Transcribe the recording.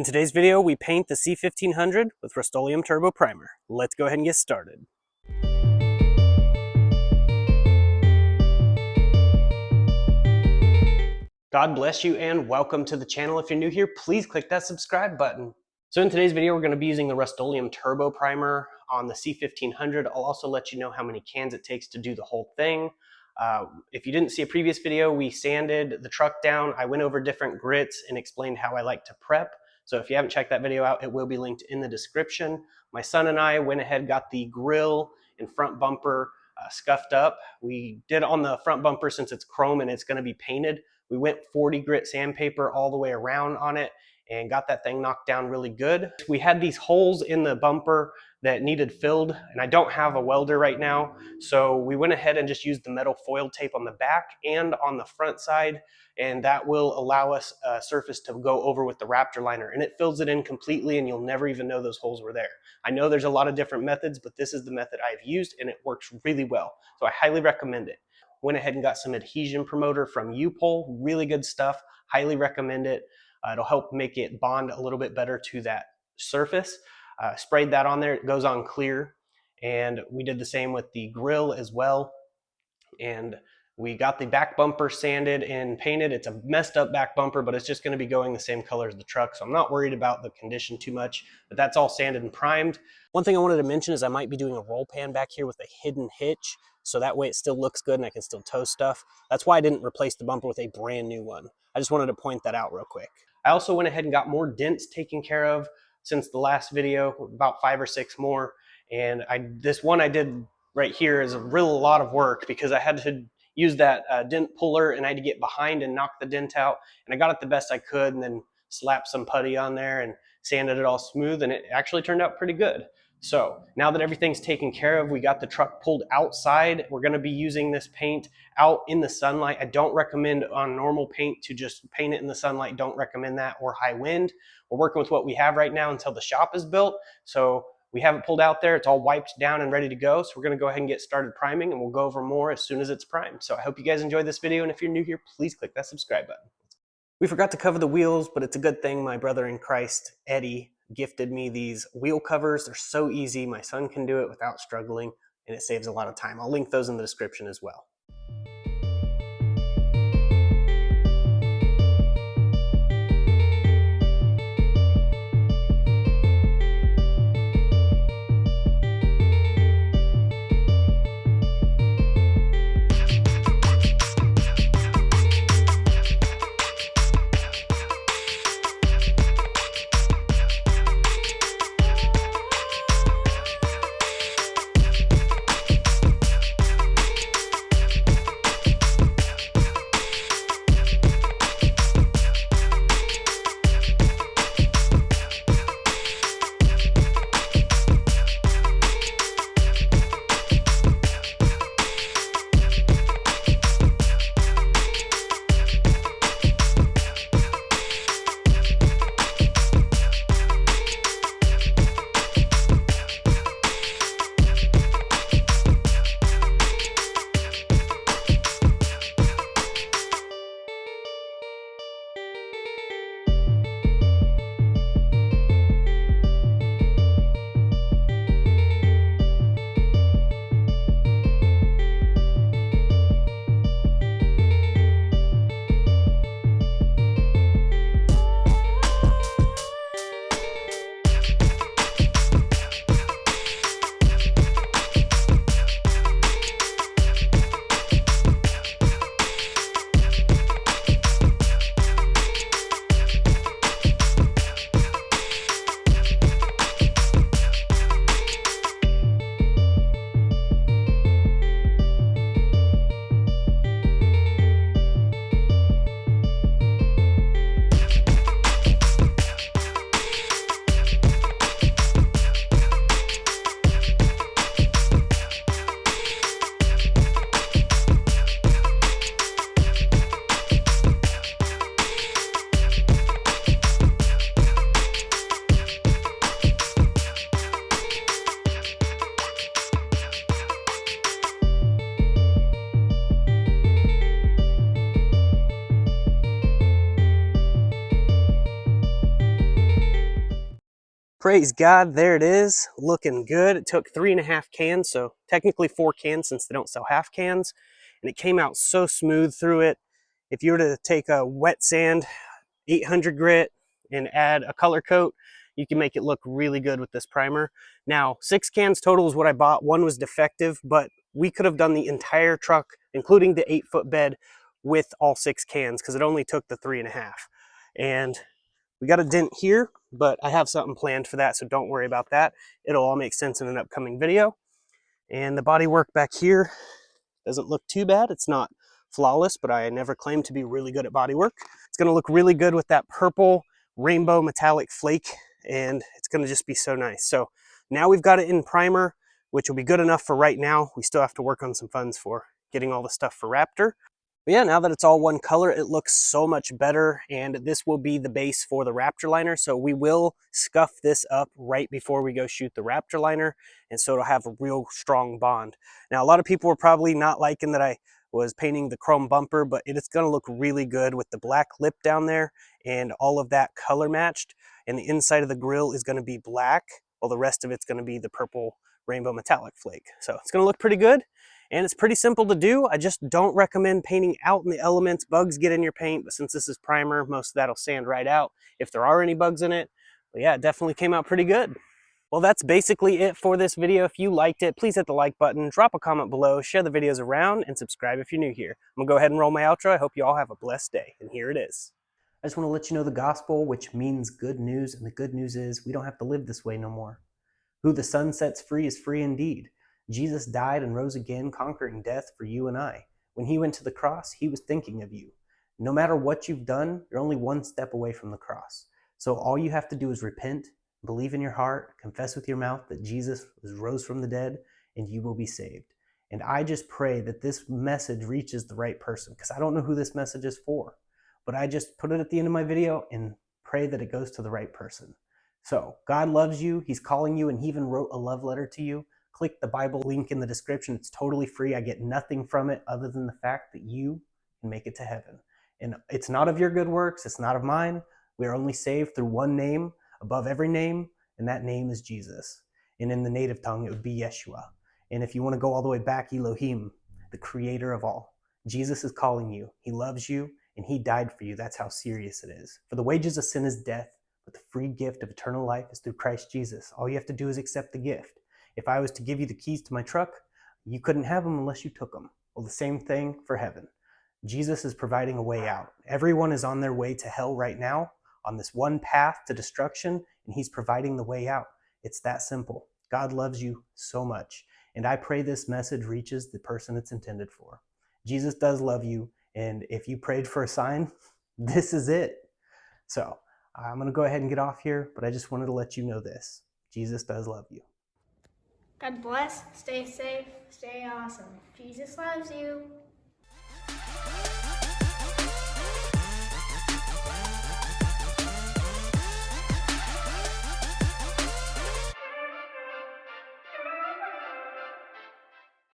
In today's video, we paint the C1500 with Rustoleum Turbo Primer. Let's go ahead and get started. God bless you and welcome to the channel. If you're new here, please click that subscribe button. So in today's video, we're going to be using the Rustoleum Turbo Primer on the C1500. I'll also let you know how many cans it takes to do the whole thing. If you didn't see a previous video, we sanded the truck down. I went over different grits and explained how I like to prep. So if you haven't checked that video out, it will be linked in the description. My son and I went ahead, got the grill and front bumper scuffed up. We did on the front bumper, since it's chrome and it's going to be painted, we went 40 grit sandpaper all the way around on it and got that thing knocked down really good. We had these holes in the bumper that needed filled, and I don't have a welder right now, so we went ahead and just used the metal foil tape on the back and on the front side, and that will allow us a surface to go over with the Raptor liner, and it fills it in completely and you'll never even know those holes were there. I know there's a lot of different methods, but this is the method I've used and it works really well, so I highly recommend it. Went ahead and got some adhesion promoter from U-Pole, really good stuff, highly recommend it. It'll help make it bond a little bit better to that surface. Sprayed that on there, it goes on clear. And we did the same with the grill as well. And we got the back bumper sanded and painted. It's a messed up back bumper, but it's just going to be going the same color as the truck, so I'm not worried about the condition too much, but that's all sanded and primed. One thing I wanted to mention is I might be doing a roll pan back here with a hidden hitch, so that way it still looks good and I can still tow stuff. That's why I didn't replace the bumper with a brand new one. I just wanted to point that out real quick. I also went ahead and got more dents taken care of since the last video, about 5 or 6 more. And this one I did right here is a lot of work because I had to use that dent puller and I had to get behind and knock the dent out. And I got it the best I could and then slapped some putty on there and sanded it all smooth, and it actually turned out pretty good. So now that everything's taken care of, we got the truck pulled outside. We're going to be using this paint out in the sunlight. I don't recommend on normal paint to just paint it in the sunlight. Don't recommend that, or high wind. We're working with what we have right now until the shop is built. So we have it pulled out there. It's all wiped down and ready to go. So we're going to go ahead and get started priming, and we'll go over more as soon as it's primed. So I hope you guys enjoyed this video. And if you're new here, please click that subscribe button. We forgot to cover the wheels, but it's a good thing my brother in Christ, Eddie, gifted me these wheel covers. They're so easy. My son can do it without struggling, and it saves a lot of time. I'll link those in the description as well. Praise God, there it is, looking good. It took 3.5 cans, so technically 4 cans since they don't sell half cans, and it came out so smooth through it. If you were to take a wet sand 800 grit and add a color coat, you can make it look really good with this primer. Now, 6 cans total is what I bought. One was defective, but we could have done the entire truck, including the 8-foot bed, with all 6 cans because it only took the 3.5. And we got a dent here, but I have something planned for that, so don't worry about that. It'll all make sense in an upcoming video. And the body work back here doesn't look too bad. It's not flawless, but I never claimed to be really good at body work. It's gonna look really good with that purple rainbow metallic flake, and it's gonna just be so nice. So now we've got it in primer, which will be good enough for right now. We still have to work on some funds for getting all the stuff for Raptor. But yeah, now that it's all one color, it looks so much better, and this will be the base for the Raptor liner. So we will scuff this up right before we go shoot the Raptor liner, and so it'll have a real strong bond. Now, a lot of people were probably not liking that I was painting the chrome bumper, but it's gonna look really good with the black lip down there and all of that color matched. And the inside of the grill is gonna be black, while the rest of it's gonna be the purple rainbow metallic flake. So it's gonna look pretty good. And it's pretty simple to do. I just don't recommend painting out in the elements. Bugs get in your paint, but since this is primer, most of that'll sand right out if there are any bugs in it. But yeah, it definitely came out pretty good. Well, that's basically it for this video. If you liked it, please hit the like button, drop a comment below, share the videos around, and subscribe if you're new here. I'm gonna go ahead and roll my outro. I hope you all have a blessed day, and here it is. I just want to let you know the gospel, which means good news, and the good news is we don't have to live this way no more. Who the sun sets free is free indeed. Jesus died and rose again, conquering death for you and I. When he went to the cross, he was thinking of you. No matter what you've done, you're only one step away from the cross. So all you have to do is repent, believe in your heart, confess with your mouth that Jesus rose from the dead, and you will be saved. And I just pray that this message reaches the right person, because I don't know who this message is for. But I just put it at the end of my video and pray that it goes to the right person. So God loves you, he's calling you, and he even wrote a love letter to you. Click the Bible link in the description. It's totally free. I get nothing from it other than the fact that you can make it to heaven. And it's not of your good works. It's not of mine. We are only saved through one name above every name, and that name is Jesus. And in the native tongue, it would be Yeshua. And if you want to go all the way back, Elohim, the creator of all. Jesus is calling you. He loves you, and he died for you. That's how serious it is. For the wages of sin is death, but the free gift of eternal life is through Christ Jesus. All you have to do is accept the gift. If I was to give you the keys to my truck, you couldn't have them unless you took them. Well, the same thing for heaven. Jesus is providing a way out. Everyone is on their way to hell right now, on this one path to destruction, and he's providing the way out. It's that simple. God loves you so much, and I pray this message reaches the person it's intended for. Jesus does love you, and if you prayed for a sign, this is it. So I'm going to go ahead and get off here, but I just wanted to let you know this. Jesus does love you. God bless, stay safe, stay awesome. Jesus loves you.